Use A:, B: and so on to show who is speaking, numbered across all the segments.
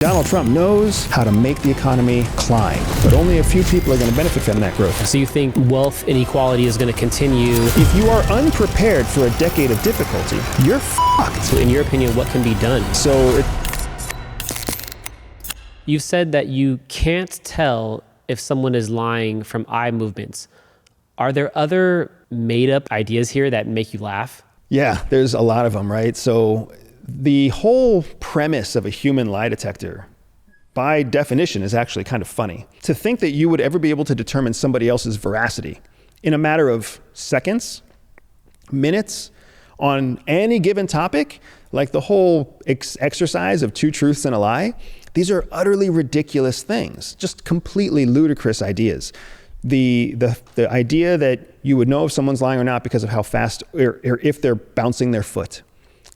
A: Donald Trump knows how to make the economy climb, but only a few people are going to benefit from that growth.
B: So you think wealth inequality is going to continue?
A: If you are unprepared for a decade of difficulty, you're fucked.
B: So in your opinion, what can be done? You've said that you can't tell if someone is lying from eye movements. Are there other made-up ideas here that make you laugh?
A: Yeah, there's a lot of them, right? So the whole premise of a human lie detector, by definition, is actually kind of funny. To think that you would ever be able to determine somebody else's veracity in a matter of seconds, minutes, on any given topic, like the whole exercise of two truths and a lie, these are utterly ridiculous things, just completely ludicrous ideas. The idea that you would know if someone's lying or not because of how fast, or if they're bouncing their foot,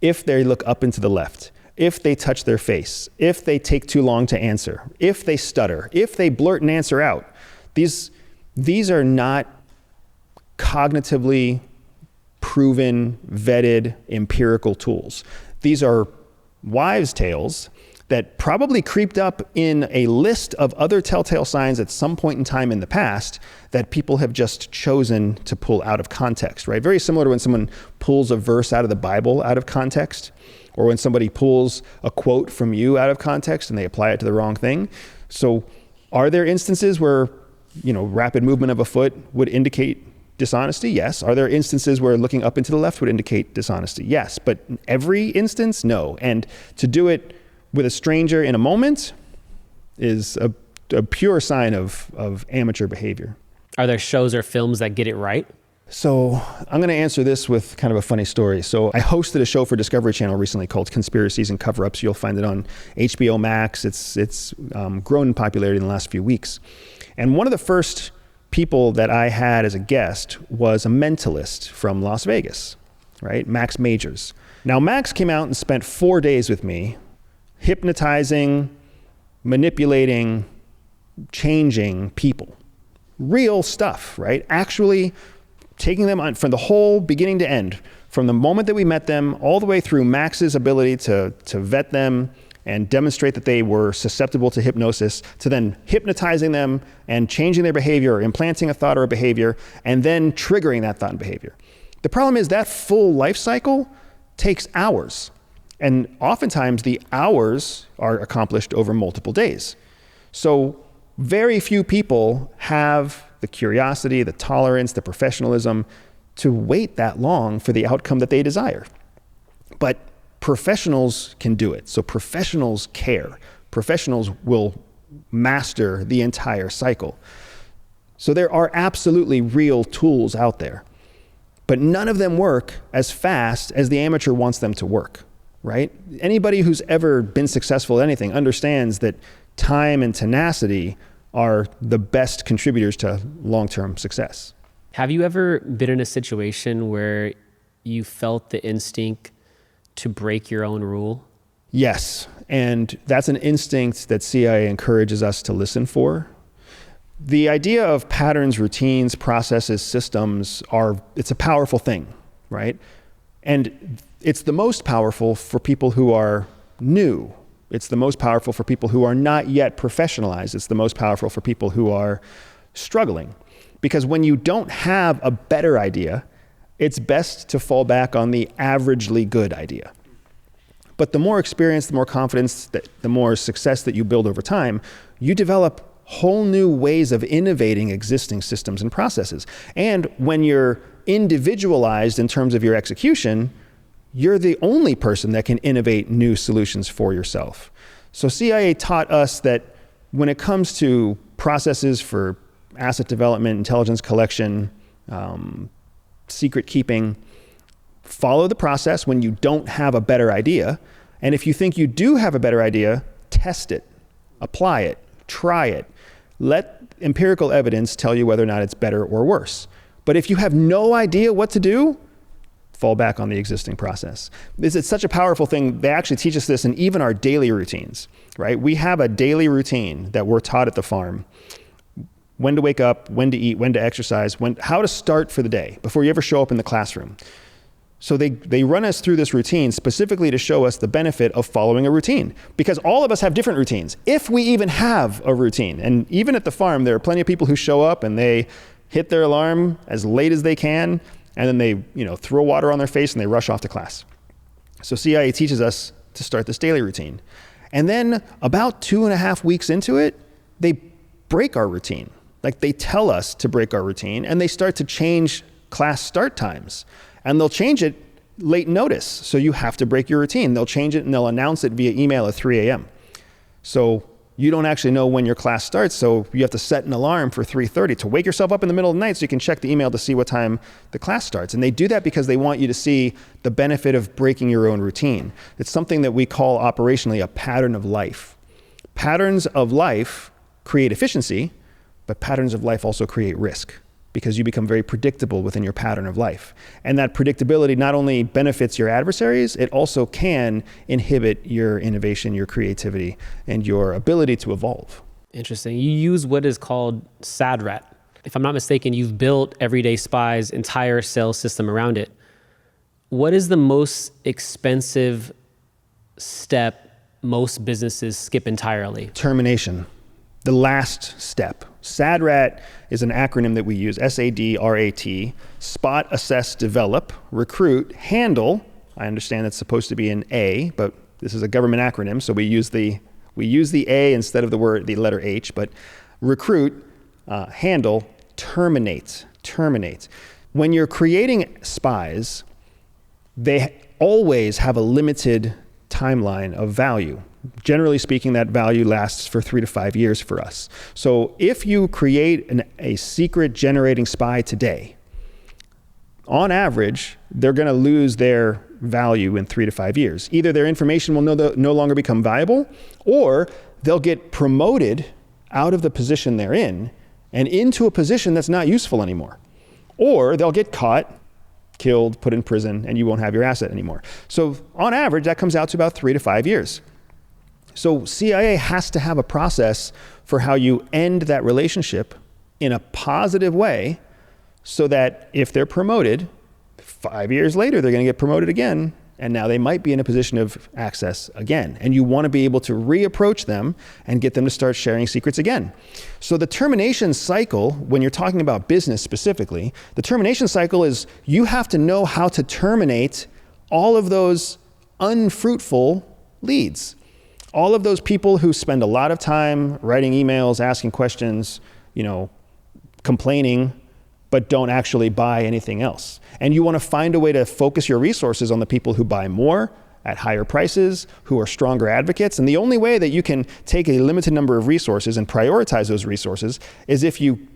A: if they look up and to the left, if they touch their face, if they take too long to answer, if they stutter, if they blurt an answer out. These are not cognitively proven, vetted, empirical tools. These are wives' tales that probably creeped up in a list of other telltale signs at some point in time in the past that people have just chosen to pull out of context, right? Very similar to when someone pulls a verse out of the Bible out of context, or when somebody pulls a quote from you out of context and they apply it to the wrong thing. So are there instances where, rapid movement of a foot would indicate dishonesty? Yes. Are there instances where looking up and to the left would indicate dishonesty? Yes. But in every instance, no. And to do it with a stranger in a moment is a pure sign of amateur behavior.
B: Are there shows or films that get it right?
A: So I'm going to answer this with kind of a funny story. So I hosted a show for Discovery Channel recently called Conspiracies and Cover-Ups. You'll find it on HBO Max. It's grown in popularity in the last few weeks. And one of the first people that I had as a guest was a mentalist from Las Vegas, right? Max Majors. Now, Max came out and spent 4 days with me, hypnotizing, manipulating, changing people. Real stuff, right? Actually taking them on from the whole beginning to end, from the moment that we met them all the way through Max's ability to vet them and demonstrate that they were susceptible to hypnosis, to then hypnotizing them and changing their behavior, or implanting a thought or a behavior, and then triggering that thought and behavior. The problem is that full life cycle takes hours. And oftentimes the hours are accomplished over multiple days. So very few people have the curiosity, the tolerance, the professionalism to wait that long for the outcome that they desire. But professionals can do it. So professionals care. Professionals will master the entire cycle. So there are absolutely real tools out there, but none of them work as fast as the amateur wants them to work. Right? Anybody who's ever been successful at anything understands that time and tenacity are the best contributors to long-term success.
B: Have you ever been in a situation where you felt the instinct to break your own rule?
A: Yes, and that's an instinct that CIA encourages us to listen for. The idea of patterns, routines, processes, systems it's a powerful thing, right? And it's the most powerful for people who are new. It's the most powerful for people who are not yet professionalized. It's the most powerful for people who are struggling. Because when you don't have a better idea, it's best to fall back on the averagely good idea. But the more experience, the more confidence, the more success that you build over time, you develop whole new ways of innovating existing systems and processes. And when you're individualized in terms of your execution, you're the only person that can innovate new solutions for yourself. So CIA taught us that when it comes to processes for asset development, intelligence collection, secret keeping, follow the process when you don't have a better idea. And if you think you do have a better idea, test it, apply it, try it. Let empirical evidence tell you whether or not it's better or worse. But if you have no idea what to do, fall back on the existing process. It's such a powerful thing. They actually teach us this in even our daily routines, right? We have a daily routine that we're taught at the farm. When to wake up, when to eat, when to exercise, how to start for the day before you ever show up in the classroom. So they run us through this routine specifically to show us the benefit of following a routine, because all of us have different routines, if we even have a routine. And even at the farm, there are plenty of people who show up and they hit their alarm as late as they can, and then they throw water on their face and they rush off to class. So CIA teaches us to start this daily routine. And then about 2.5 weeks into it, they break our routine. Like, they tell us to break our routine, and they start to change class start times. And they'll change it late notice. So you have to break your routine. They'll change it and they'll announce it via email at 3 a.m. So you don't actually know when your class starts. So you have to set an alarm for 3:30 to wake yourself up in the middle of the night so you can check the email to see what time the class starts. And they do that because they want you to see the benefit of breaking your own routine. It's something that we call operationally a pattern of life. Patterns of life create efficiency, but patterns of life also create risk, because you become very predictable within your pattern of life. And that predictability not only benefits your adversaries, it also can inhibit your innovation, your creativity, and your ability to evolve.
B: Interesting. You use what is called SADRAT. If I'm not mistaken, you've built Everyday Spy's entire sales system around it. What is the most expensive step most businesses skip entirely?
A: Termination. The last step. SADRAT is an acronym that we use, SADRAT, spot, assess, develop, recruit, handle. I understand it's supposed to be an A, but this is a government acronym, so we use the A instead of the letter H, but recruit, handle, terminate. When you're creating spies, they always have a limited timeline of value. Generally speaking, that value lasts for 3 to 5 years for us. So if you create a secret generating spy today, on average, they're going to lose their value in 3 to 5 years. Either their information will no longer become valuable, or they'll get promoted out of the position they're in and into a position that's not useful anymore. Or they'll get caught, killed, put in prison, and you won't have your asset anymore. So on average, that comes out to about 3 to 5 years. So CIA has to have a process for how you end that relationship in a positive way, so that if they're promoted, 5 years later, they're going to get promoted again, and now they might be in a position of access again. And you want to be able to reapproach them and get them to start sharing secrets again. So the termination cycle, when you're talking about business specifically, the termination cycle is you have to know how to terminate all of those unfruitful leads. All of those people who spend a lot of time writing emails, asking questions, complaining, but don't actually buy anything else. And you want to find a way to focus your resources on the people who buy more at higher prices, who are stronger advocates. And the only way that you can take a limited number of resources and prioritize those resources is if you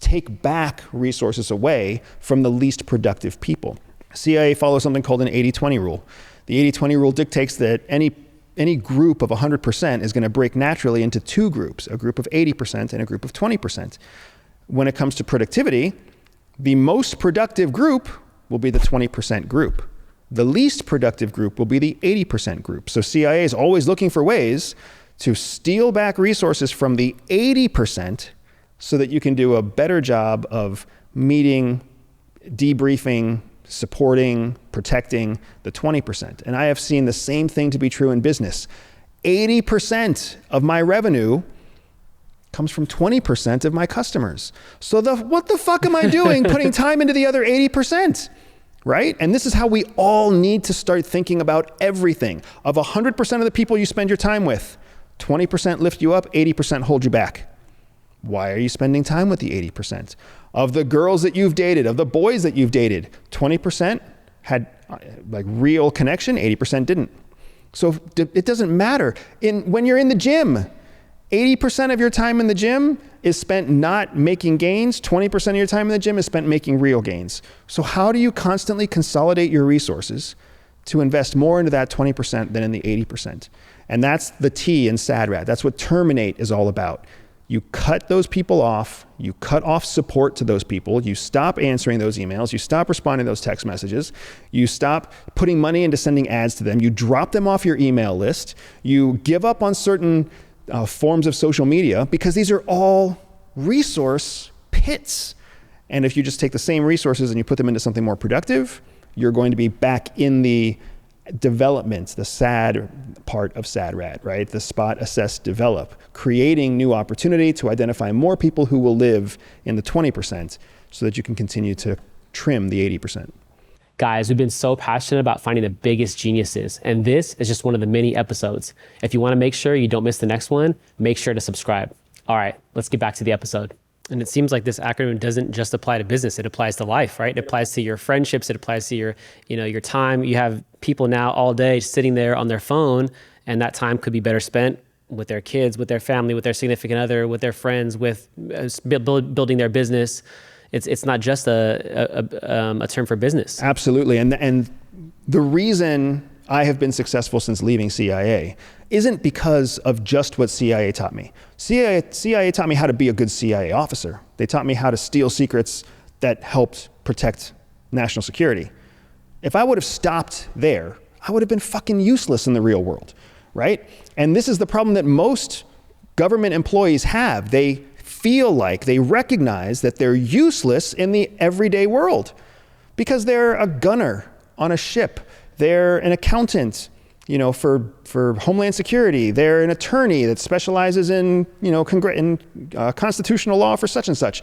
A: take back resources away from the least productive people. CIA follows something called an 80-20 rule. The 80-20 rule dictates that any group of 100% is going to break naturally into two groups, a group of 80% and a group of 20%. When it comes to productivity, the most productive group will be the 20% group. The least productive group will be the 80% group. So CIA is always looking for ways to steal back resources from the 80% so that you can do a better job of meeting, debriefing, supporting, protecting the 20%. And I have seen the same thing to be true in business. 80% of my revenue comes from 20% of my customers. So what the fuck am I doing putting time into the other 80%? Right? And this is how we all need to start thinking about everything. Of 100% of the people you spend your time with, 20% lift you up, 80% hold you back. Why are you spending time with the 80%? Of the girls that you've dated, of the boys that you've dated, 20% had real connection, 80% didn't. So it doesn't matter. When you're in the gym, 80% of your time in the gym is spent not making gains. 20% of your time in the gym is spent making real gains. So how do you constantly consolidate your resources to invest more into that 20% than in the 80%? And that's the T in SADRAT. That's what terminate is all about. You cut those people off. You cut off support to those people. You stop answering those emails. You stop responding to those text messages. You stop putting money into sending ads to them. You drop them off your email list. You give up on certain forms of social media, because these are all resource pits. And if you just take the same resources and you put them into something more productive, you're going to be back in the development, the SAD part of SADRAT, right? The spot, assess, develop, creating new opportunity to identify more people who will live in the 20% so that you can continue to trim the 80%.
B: Guys, we've been so passionate about finding the biggest geniuses, and this is just one of the many episodes. If you want to make sure you don't miss the next one, make sure to subscribe. All right, let's get back to the episode. And it seems like this acronym doesn't just apply to business, it applies to life, right? It applies to your friendships, it applies to your time. You have people now all day sitting there on their phone, and that time could be better spent with their kids, with their family, with their significant other, with their friends, with building their business. It's not just a term for business.
A: Absolutely. And the reason I have been successful since leaving CIA isn't because of just what CIA taught me. CIA taught me how to be a good CIA officer. They taught me how to steal secrets that helped protect national security. If I would have stopped there, I would have been fucking useless in the real world, right? And this is the problem that most government employees have. They feel like they recognize that they're useless in the everyday world because they're a gunner on a ship. They're an accountant, for Homeland Security. They're an attorney that specializes in, constitutional law for such and such.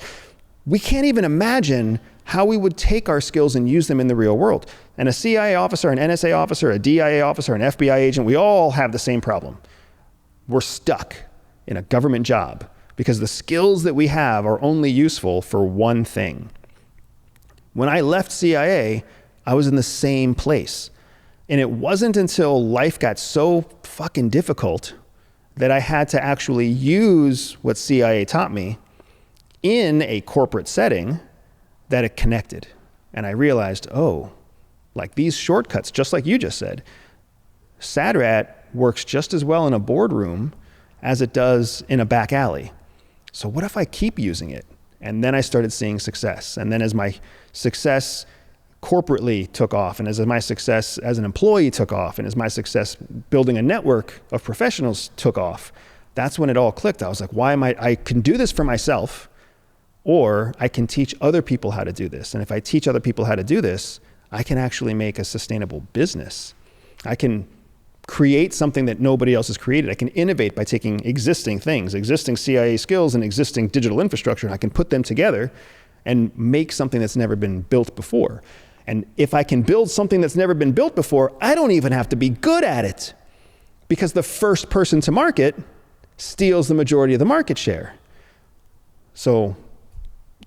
A: We can't even imagine how we would take our skills and use them in the real world. And a CIA officer, an NSA officer, a DIA officer, an FBI agent, we all have the same problem. We're stuck in a government job because the skills that we have are only useful for one thing. When I left CIA, I was in the same place. And it wasn't until life got so fucking difficult that I had to actually use what CIA taught me in a corporate setting that it connected. And I realized, like these shortcuts, just like you just said, SADRAT works just as well in a boardroom as it does in a back alley. So what if I keep using it? And then I started seeing success. And then as my success corporately took off, and as my success as an employee took off, and as my success building a network of professionals took off, that's when it all clicked. I was like, I can do this for myself, or I can teach other people how to do this. And if I teach other people how to do this, I can actually make a sustainable business. I can create something that nobody else has created. I can innovate by taking existing things, existing CIA skills and existing digital infrastructure, and I can put them together and make something that's never been built before. And if I can build something that's never been built before, I don't even have to be good at it, because the first person to market steals the majority of the market share. So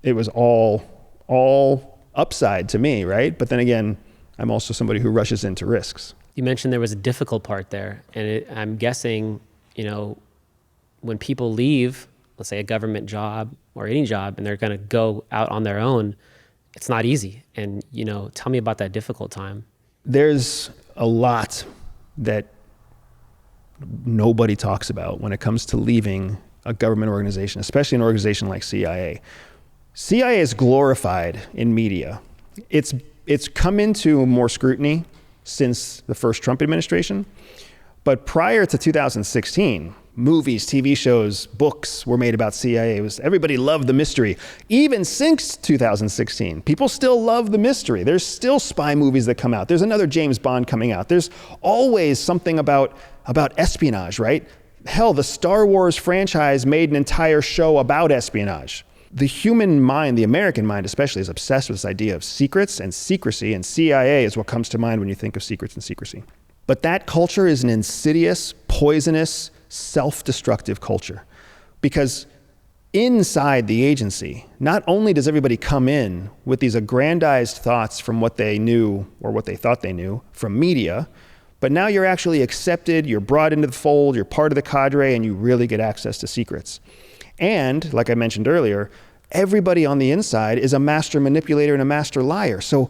A: it was all upside to me, right? But then again, I'm also somebody who rushes into risks.
B: You mentioned there was a difficult part there, and I'm guessing, when people leave, let's say a government job or any job, and they're going to go out on their own, it's not easy. And, tell me about that difficult time. There's
A: a lot that nobody talks about when it comes to leaving a government organization, especially an organization like CIA. CIA is glorified in media. It's come into more scrutiny since the first Trump administration. But prior to 2016, movies, TV shows, books were made about CIA. Everybody loved the mystery. Even since 2016, people still love the mystery. There's still spy movies that come out. There's another James Bond coming out. There's always something about espionage, right? Hell, the Star Wars franchise made an entire show about espionage. The human mind, the American mind especially, is obsessed with this idea of secrets and secrecy, and CIA is what comes to mind when you think of secrets and secrecy. But that culture is an insidious, poisonous, self-destructive culture, because inside the agency, not only does everybody come in with these aggrandized thoughts from what they knew or what they thought they knew from media, but now you're actually accepted, you're brought into the fold, you're part of the cadre, and you really get access to secrets. And, like I mentioned earlier, everybody on the inside is a master manipulator and a master liar. So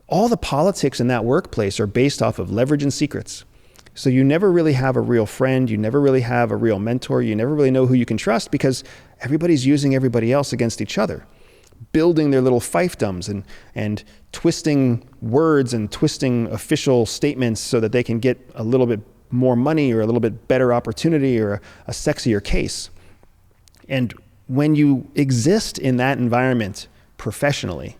A: all the politics in that workplace are based off of leverage and secrets. So you never really have a real friend, you never really have a real mentor, you never really know who you can trust, because everybody's using everybody else against each other, building their little fiefdoms and twisting words and twisting official statements so that they can get a little bit more money or a little bit better opportunity or a sexier case. And when you exist in that environment professionally,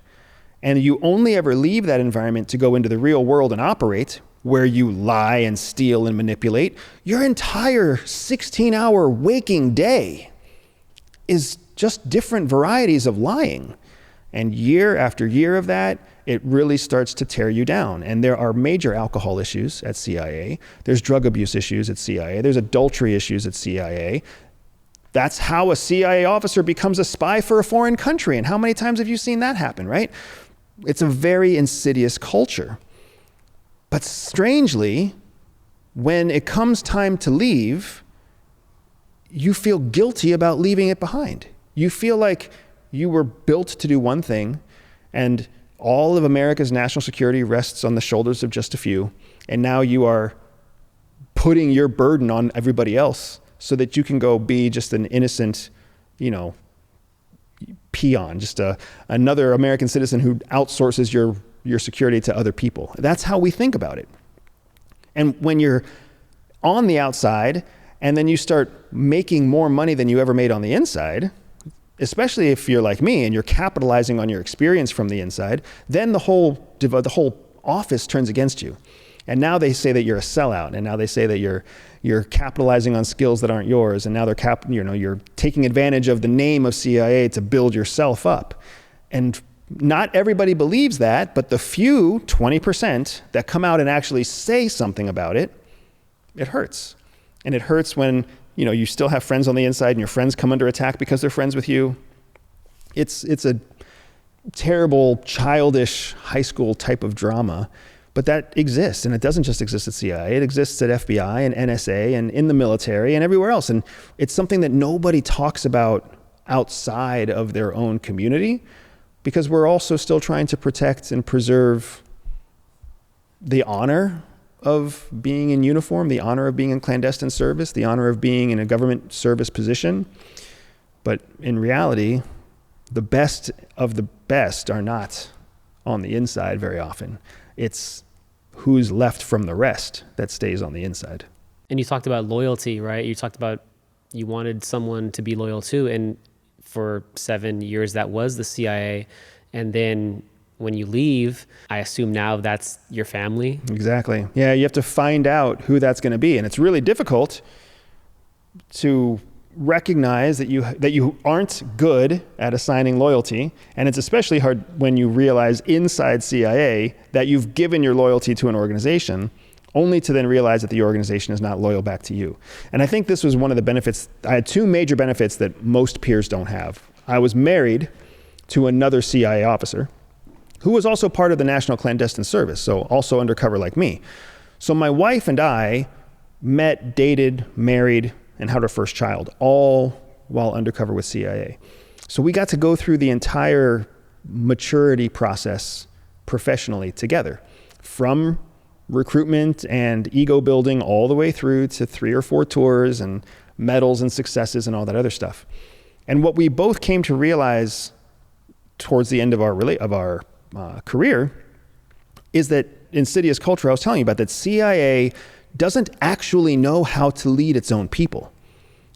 A: and you only ever leave that environment to go into the real world and operate, where you lie and steal and manipulate, your entire 16-hour waking day is just different varieties of lying. And year after year of that, it really starts to tear you down. And there are major alcohol issues at CIA. There's drug abuse issues at CIA. There's adultery issues at CIA. That's how a CIA officer becomes a spy for a foreign country. And how many times have you seen that happen, right? It's a very insidious culture. But strangely, when it comes time to leave, you feel guilty about leaving it behind. You feel like you were built to do one thing, and all of America's national security rests on the shoulders of just a few, and now you are putting your burden on everybody else so that you can go be just an innocent, peon, just another American citizen who outsources your security to other people. That's how we think about it. And when you're on the outside and then you start making more money than you ever made on the inside, especially if you're like me and you're capitalizing on your experience from the inside, then the whole office turns against you. And now they say that you're a sellout, and now they say that you're capitalizing on skills that aren't yours, and now you're taking advantage of the name of CIA to build yourself up. And not everybody believes that, but the few 20% that come out and actually say something about it, it hurts. And it hurts when you still have friends on the inside and your friends come under attack because they're friends with you. It's a terrible, childish high school type of drama, but that exists. And it doesn't just exist at CIA. It exists at FBI and NSA and in the military and everywhere else. And it's something that nobody talks about outside of their own community, because we're also still trying to protect and preserve the honor of being in uniform, the honor of being in clandestine service, the honor of being in a government service position. But in reality, the best of the best are not on the inside very often. It's who's left from the rest that stays on the inside.
B: And you talked about loyalty, right? You talked about you wanted someone to be loyal to, and for 7 years that was the CIA. And then when you leave, I assume now that's your family.
A: Exactly. Yeah, you have to find out who that's going to be. And it's really difficult to recognize that you aren't good at assigning loyalty. And it's especially hard when you realize inside CIA that you've given your loyalty to an organization, only to then realize that the organization is not loyal back to you. And I think this was one of the benefits. I had two major benefits that most peers don't have. I was married to another CIA officer who was also part of the National Clandestine Service, so also undercover like me. So my wife and I met, dated, married, and had our first child, all while undercover with CIA. So we got to go through the entire maturity process professionally together, from recruitment and ego building all the way through to 3 or 4 tours and medals and successes and all that other stuff. And what we both came to realize towards the end of our career is that insidious culture I was telling you about, that CIA doesn't actually know how to lead its own people.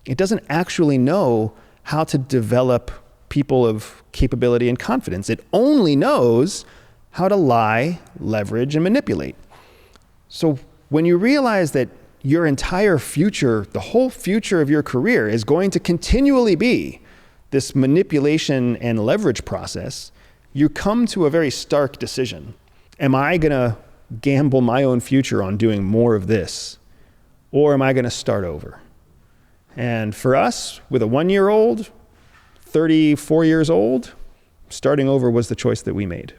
A: It doesn't actually know how to develop people of capability and confidence. It only knows how to lie, leverage, and manipulate. So when you realize that your entire future, the whole future of your career, is going to continually be this manipulation and leverage process, you come to a very stark decision. Am I going to gamble my own future on doing more of this? Or am I going to start over? And for us, with a 1-year-old, 34 years old, starting over was the choice that we made.